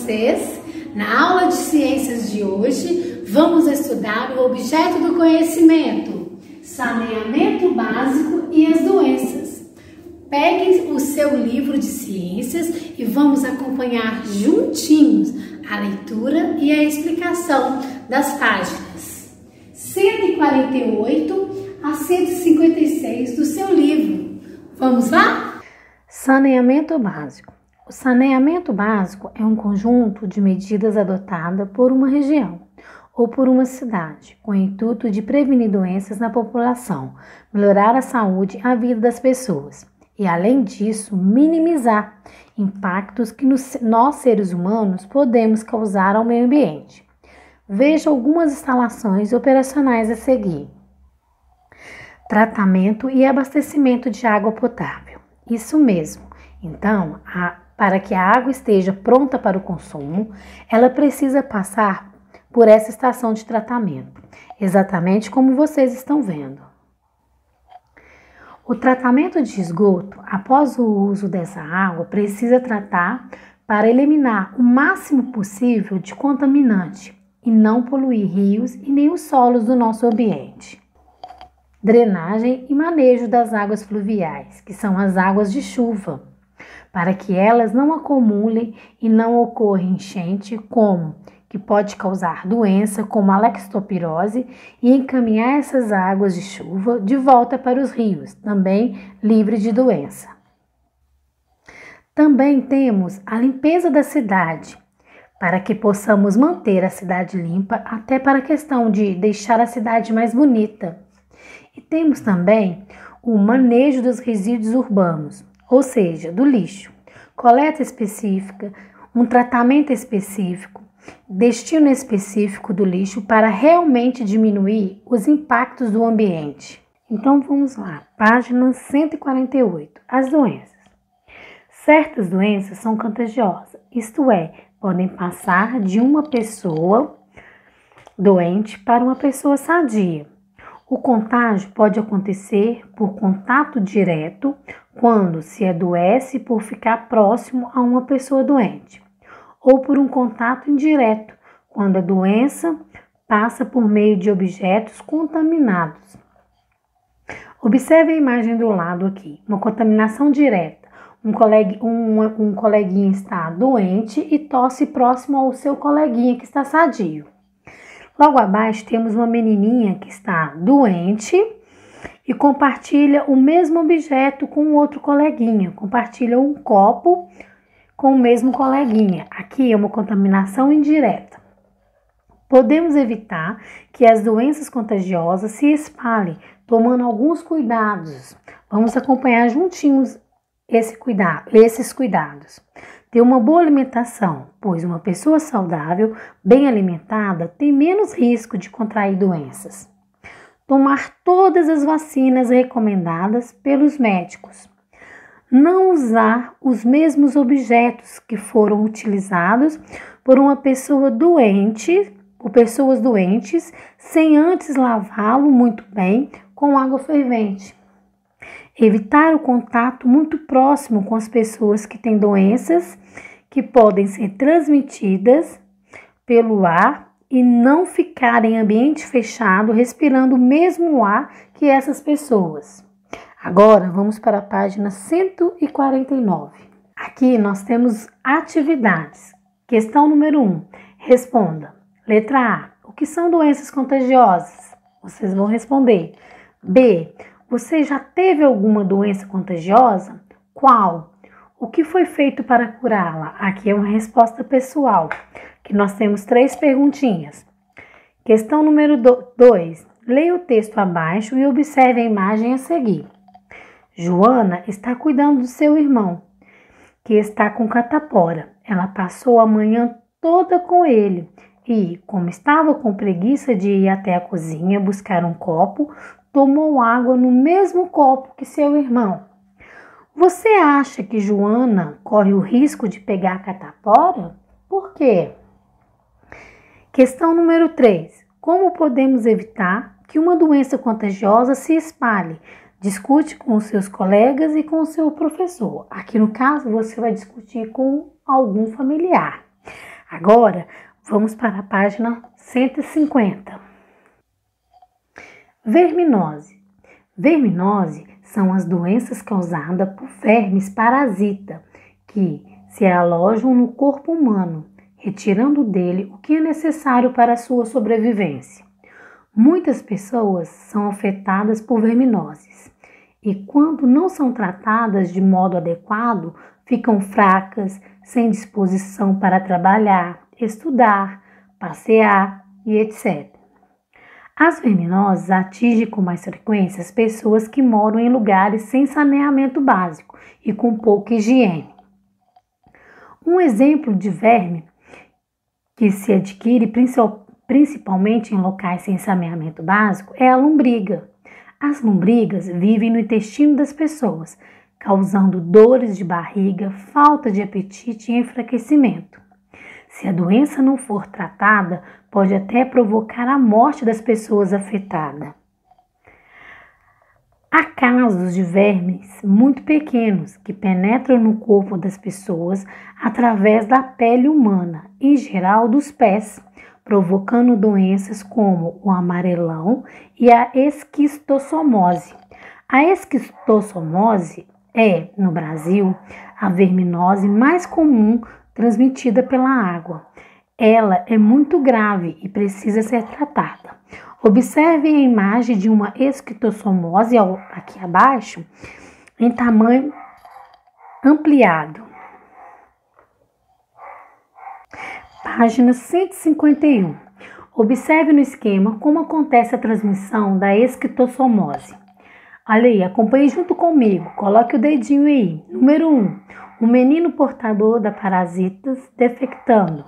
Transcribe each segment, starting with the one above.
vocês. Na aula de ciências de hoje, vamos estudar o objeto do conhecimento, saneamento básico e as doenças. Pegue o seu livro de ciências e vamos acompanhar juntinhos a leitura e a explicação das páginas 148 a 156 do seu livro. Vamos lá? Saneamento básico. O saneamento básico é um conjunto de medidas adotada por uma região ou por uma cidade, com o intuito de prevenir doenças na população, melhorar a saúde e a vida das pessoas e, além disso, minimizar impactos que nós, seres humanos, podemos causar ao meio ambiente. Veja algumas instalações operacionais a seguir. Tratamento e abastecimento de água potável. Isso mesmo. Então, para que a água esteja pronta para o consumo, ela precisa passar por essa estação de tratamento, exatamente como vocês estão vendo. O tratamento de esgoto, após o uso dessa água, precisa tratar para eliminar o máximo possível de contaminante e não poluir rios e nem os solos do nosso ambiente. Drenagem e manejo das águas fluviais, que são as águas de chuva, para que elas não acumulem e não ocorra enchente, que pode causar doença como a leptospirose e encaminhar essas águas de chuva de volta para os rios, também livre de doença. Também temos a limpeza da cidade, para que possamos manter a cidade limpa, até para a questão de deixar a cidade mais bonita. E temos também o manejo dos resíduos urbanos, ou seja, do lixo, coleta específica, um tratamento específico, destino específico do lixo para realmente diminuir os impactos do ambiente. Então vamos lá, página 148, as doenças. Certas doenças são contagiosas, isto é, podem passar de uma pessoa doente para uma pessoa sadia. O contágio pode acontecer por contato direto, quando se adoece por ficar próximo a uma pessoa doente, ou por um contato indireto, quando a doença passa por meio de objetos contaminados. Observe a imagem do lado aqui, uma contaminação direta. Um coleguinha está doente e tosse próximo ao seu coleguinha que está sadio. Logo abaixo temos uma menininha que está doente e compartilha o mesmo objeto com outro coleguinha, compartilha um copo com o mesmo coleguinha. Aqui é uma contaminação indireta. Podemos evitar que as doenças contagiosas se espalhem, tomando alguns cuidados. Vamos acompanhar juntinhos esses cuidados. Ter uma boa alimentação, pois uma pessoa saudável, bem alimentada, tem menos risco de contrair doenças. Tomar todas as vacinas recomendadas pelos médicos. Não usar os mesmos objetos que foram utilizados por uma pessoa doente, por pessoas doentes, sem antes lavá-lo muito bem com água fervente. Evitar o contato muito próximo com as pessoas que têm doenças que podem ser transmitidas pelo ar e não ficar em ambiente fechado respirando o mesmo ar que essas pessoas. Agora vamos para a página 149. Aqui nós temos atividades. Questão número 1. Responda. Letra A. O que são doenças contagiosas? Vocês vão responder. B. Você já teve alguma doença contagiosa? Qual? O que foi feito para curá-la? Aqui é uma resposta pessoal, que nós temos 3 perguntinhas. Questão número 2. Leia o texto abaixo e observe a imagem a seguir. Joana está cuidando do seu irmão, que está com catapora. Ela passou a manhã toda com ele e, como estava com preguiça de ir até a cozinha buscar um copo, tomou água no mesmo copo que seu irmão. Você acha que Joana corre o risco de pegar a catapora? Por quê? Questão número 3. Como podemos evitar que uma doença contagiosa se espalhe? Discute com os seus colegas e com o seu professor. Aqui no caso, você vai discutir com algum familiar. Agora, vamos para a página 150. Verminose. Verminose são as doenças causadas por vermes parasita que se alojam no corpo humano, retirando dele o que é necessário para a sua sobrevivência. Muitas pessoas são afetadas por verminoses e, quando não são tratadas de modo adequado, ficam fracas, sem disposição para trabalhar, estudar, passear e etc. As verminoses atingem com mais frequência as pessoas que moram em lugares sem saneamento básico e com pouca higiene. Um exemplo de verme que se adquire principalmente em locais sem saneamento básico é a lombriga. As lombrigas vivem no intestino das pessoas, causando dores de barriga, falta de apetite e enfraquecimento. Se a doença não for tratada, pode até provocar a morte das pessoas afetadas. Há casos de vermes muito pequenos que penetram no corpo das pessoas através da pele humana, em geral dos pés, provocando doenças como o amarelão e a esquistossomose. A esquistossomose é, no Brasil, a verminose mais comum transmitida pela água. Ela é muito grave e precisa ser tratada. Observe a imagem de uma esquistossomose aqui abaixo, em tamanho ampliado. Página 151. Observe no esquema como acontece a transmissão da esquistossomose. Olha aí, acompanhe junto comigo, coloque o dedinho aí. Número 1. O menino portador da parasitas defectando.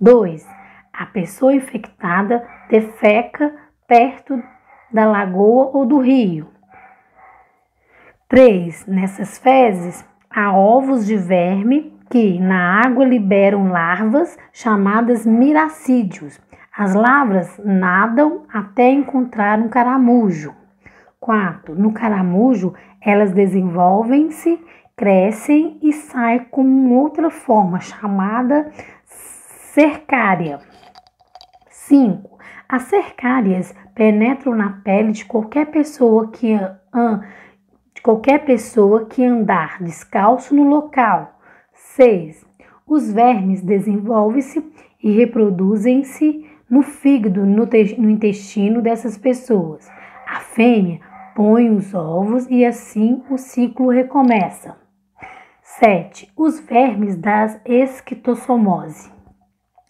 2. A pessoa infectada defeca perto da lagoa ou do rio. 3. Nessas fezes, há ovos de verme que na água liberam larvas chamadas miracídios. As larvas nadam até encontrar um caramujo. 4. No caramujo, elas desenvolvem-se, crescem e saem com outra forma chamada cercária. 5. As cercárias penetram na pele de qualquer pessoa que andar descalço no local. 6. Os vermes desenvolvem-se e reproduzem-se no fígado, no intestino dessas pessoas. A fêmea põe os ovos e assim o ciclo recomeça. 7. Os vermes das esquistossomose.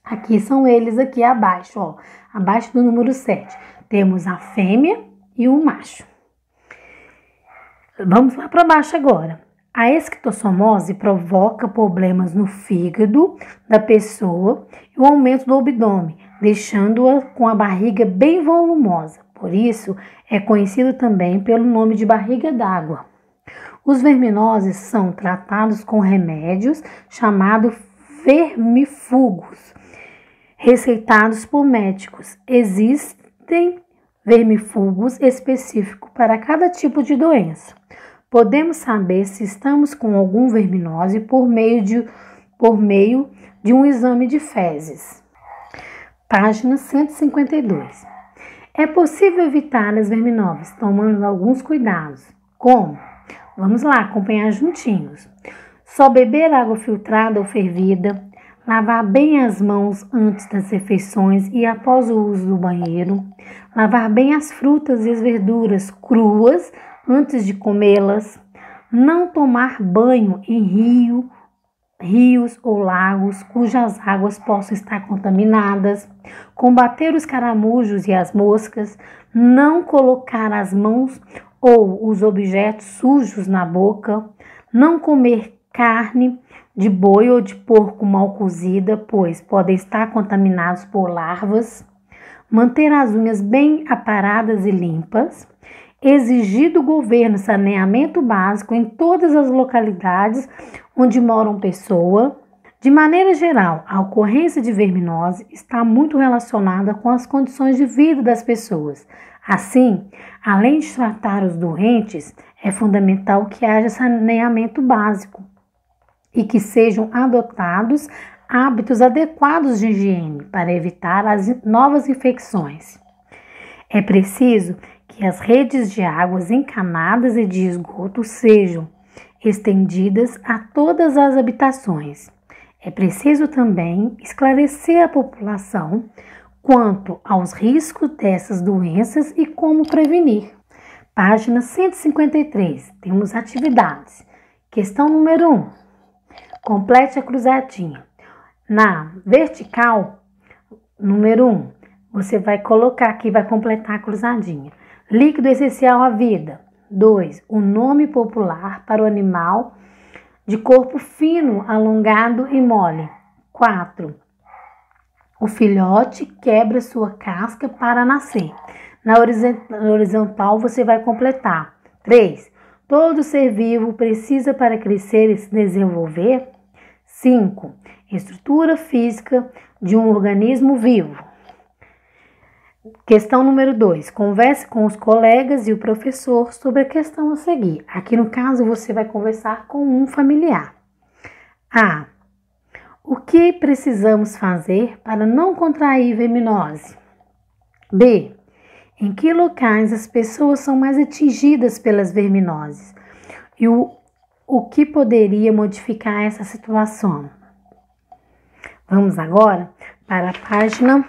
Aqui são eles aqui abaixo, ó, abaixo do número 7. Temos a fêmea e o macho. Vamos lá para baixo agora. A esquistossomose provoca problemas no fígado da pessoa e o aumento do abdômen, deixando-a com a barriga bem volumosa. Por isso, é conhecido também pelo nome de barriga d'água. Os verminoses são tratados com remédios chamados vermífugos, receitados por médicos. Existem vermífugos específicos para cada tipo de doença. Podemos saber se estamos com algum verminose por meio de um exame de fezes. Página 152. É possível evitar as verminoses tomando alguns cuidados. Como? Vamos lá, acompanhar juntinhos. Só beber água filtrada ou fervida, lavar bem as mãos antes das refeições e após o uso do banheiro, lavar bem as frutas e as verduras cruas antes de comê-las, não tomar banho em rios ou lagos cujas águas possam estar contaminadas, combater os caramujos e as moscas, não colocar as mãos ou os objetos sujos na boca, não comer carne de boi ou de porco mal cozida, pois podem estar contaminados por larvas, manter as unhas bem aparadas e limpas, exigir do governo saneamento básico em todas as localidades onde moram pessoas. De maneira geral, a ocorrência de verminose está muito relacionada com as condições de vida das pessoas. Assim, além de tratar os doentes, é fundamental que haja saneamento básico e que sejam adotados hábitos adequados de higiene para evitar as novas infecções. É preciso que as redes de águas encanadas e de esgoto sejam estendidas a todas as habitações. É preciso também esclarecer a população quanto aos riscos dessas doenças e como prevenir. Página 153, temos atividades. Questão número 1. Complete a cruzadinha. Na vertical, número 1, você vai colocar aqui, vai completar a cruzadinha. Líquido essencial à vida. 2. O nome popular para o animal de corpo fino, alongado e mole. 4. O filhote quebra sua casca para nascer. Na horizontal, você vai completar. 3. Todo ser vivo precisa para crescer e se desenvolver. 5. Estrutura física de um organismo vivo. Questão número 2. Converse com os colegas e o professor sobre a questão a seguir. Aqui no caso, você vai conversar com um familiar. A. O que precisamos fazer para não contrair verminose? B. Em que locais as pessoas são mais atingidas pelas verminoses? E o que poderia modificar essa situação? Vamos agora para a página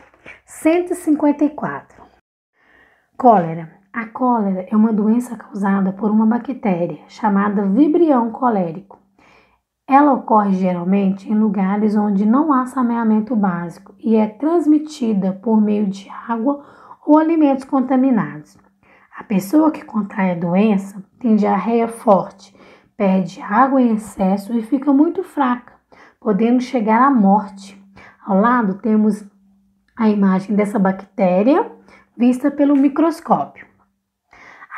154. Cólera. A cólera é uma doença causada por uma bactéria chamada Vibrião colérico. Ela ocorre geralmente em lugares onde não há saneamento básico e é transmitida por meio de água ou alimentos contaminados. A pessoa que contrai a doença tem diarreia forte, perde água em excesso e fica muito fraca, podendo chegar à morte. Ao lado temos a imagem dessa bactéria vista pelo microscópio.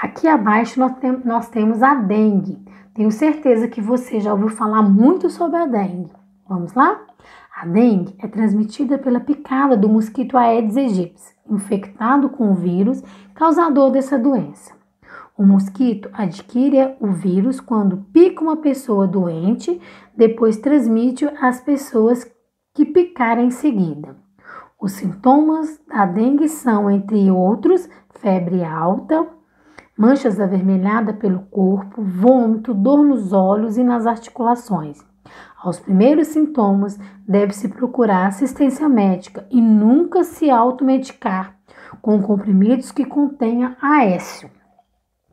Aqui abaixo nós temos a dengue. Tenho certeza que você já ouviu falar muito sobre a dengue. Vamos lá? A dengue é transmitida pela picada do mosquito Aedes aegypti, infectado com o vírus causador dessa doença. O mosquito adquire o vírus quando pica uma pessoa doente, depois transmite às pessoas que picaram em seguida. Os sintomas da dengue são, entre outros, febre alta, manchas avermelhadas pelo corpo, vômito, dor nos olhos e nas articulações. Aos primeiros sintomas, deve-se procurar assistência médica e nunca se automedicar com comprimidos que contenham aécio.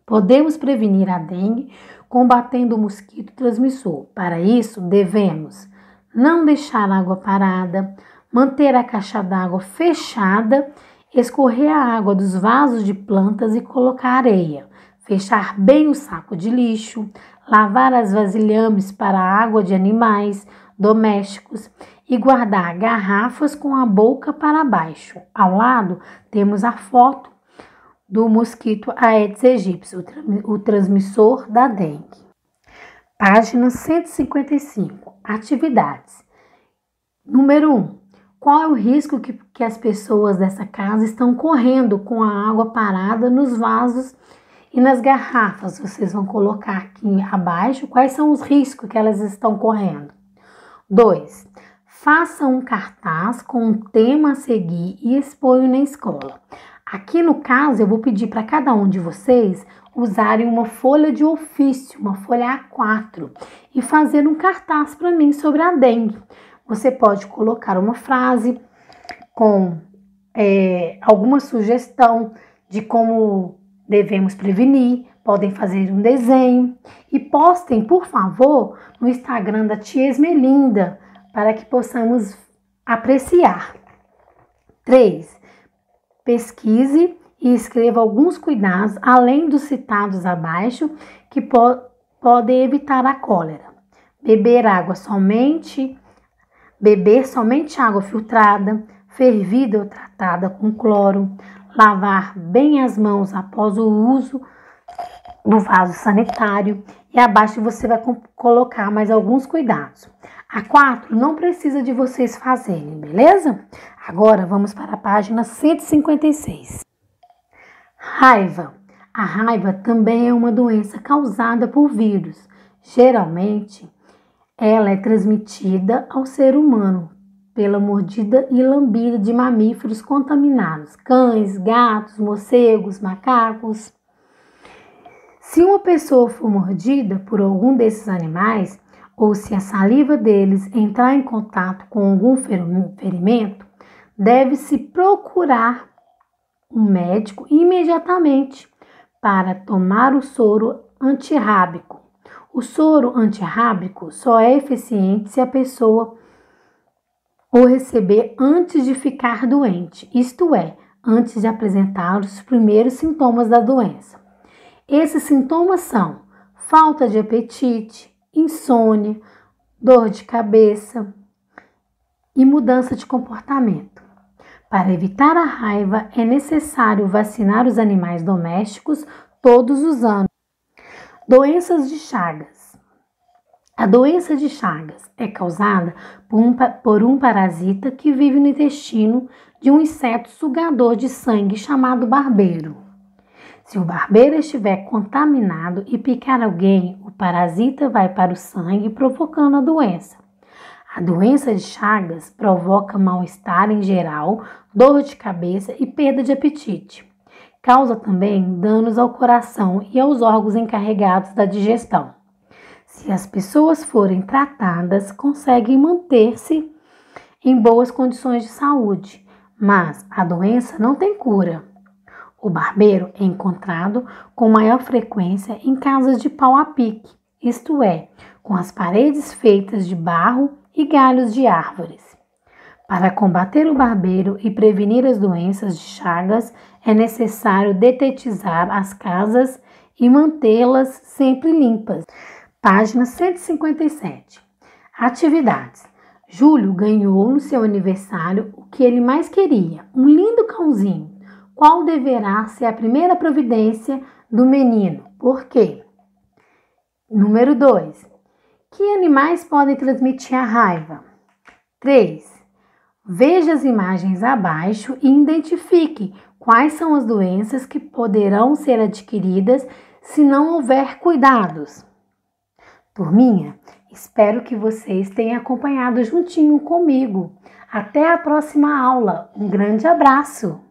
Podemos prevenir a dengue combatendo o mosquito transmissor. Para isso, devemos não deixar água parada, manter a caixa d'água fechada, escorrer a água dos vasos de plantas e colocar areia, fechar bem o saco de lixo, lavar as vasilhames para a água de animais domésticos e guardar garrafas com a boca para baixo. Ao lado temos a foto do mosquito Aedes aegypti, o transmissor da dengue. Página 155. Atividades. Número 1. Qual é o risco que as pessoas dessa casa estão correndo com a água parada nos vasos e nas garrafas? Vocês vão colocar aqui abaixo quais são os riscos que elas estão correndo. 2. Faça um cartaz com um tema a seguir e exponha na escola. Aqui no caso, eu vou pedir para cada um de vocês usarem uma folha de ofício, uma folha A4, e fazer um cartaz para mim sobre a dengue. Você pode colocar uma frase com alguma sugestão de como devemos prevenir, podem fazer um desenho e postem, por favor, no Instagram da tia Esmelinda para que possamos apreciar. 3. Pesquise e escreva alguns cuidados, além dos citados abaixo, que podem evitar a cólera. Beber somente água filtrada, fervida ou tratada com cloro, lavar bem as mãos após o uso do vaso sanitário e abaixo você vai colocar mais alguns cuidados. A 4 não precisa de vocês fazerem, beleza? Agora vamos para a página 156. Raiva. A raiva também é uma doença causada por vírus. Geralmente, ela é transmitida ao ser humano pela mordida e lambida de mamíferos contaminados, cães, gatos, morcegos, macacos. Se uma pessoa for mordida por algum desses animais, ou se a saliva deles entrar em contato com algum ferimento, deve-se procurar um médico imediatamente para tomar o soro antirrábico. O soro antirrábico só é eficiente se a pessoa o receber antes de ficar doente, isto é, antes de apresentar os primeiros sintomas da doença. Esses sintomas são falta de apetite, insônia, dor de cabeça e mudança de comportamento. Para evitar a raiva, é necessário vacinar os animais domésticos todos os anos. Doenças de Chagas. A doença de Chagas é causada por um parasita que vive no intestino de um inseto sugador de sangue chamado barbeiro. Se o barbeiro estiver contaminado e picar alguém, o parasita vai para o sangue, provocando a doença. A doença de Chagas provoca mal-estar em geral, dor de cabeça e perda de apetite. Causa também danos ao coração e aos órgãos encarregados da digestão. Se as pessoas forem tratadas, conseguem manter-se em boas condições de saúde, mas a doença não tem cura. O barbeiro é encontrado com maior frequência em casas de pau a pique, isto é, com as paredes feitas de barro e galhos de árvores. Para combater o barbeiro e prevenir as doenças de Chagas, é necessário detetizar as casas e mantê-las sempre limpas. Página 157. Atividades. Júlio ganhou no seu aniversário o que ele mais queria, um lindo cãozinho. Qual deverá ser a primeira providência do menino? Por quê? Número 2. Que animais podem transmitir a raiva? 3. Veja as imagens abaixo e identifique quais são as doenças que poderão ser adquiridas se não houver cuidados. Turminha, espero que vocês tenham acompanhado juntinho comigo. Até a próxima aula. Um grande abraço!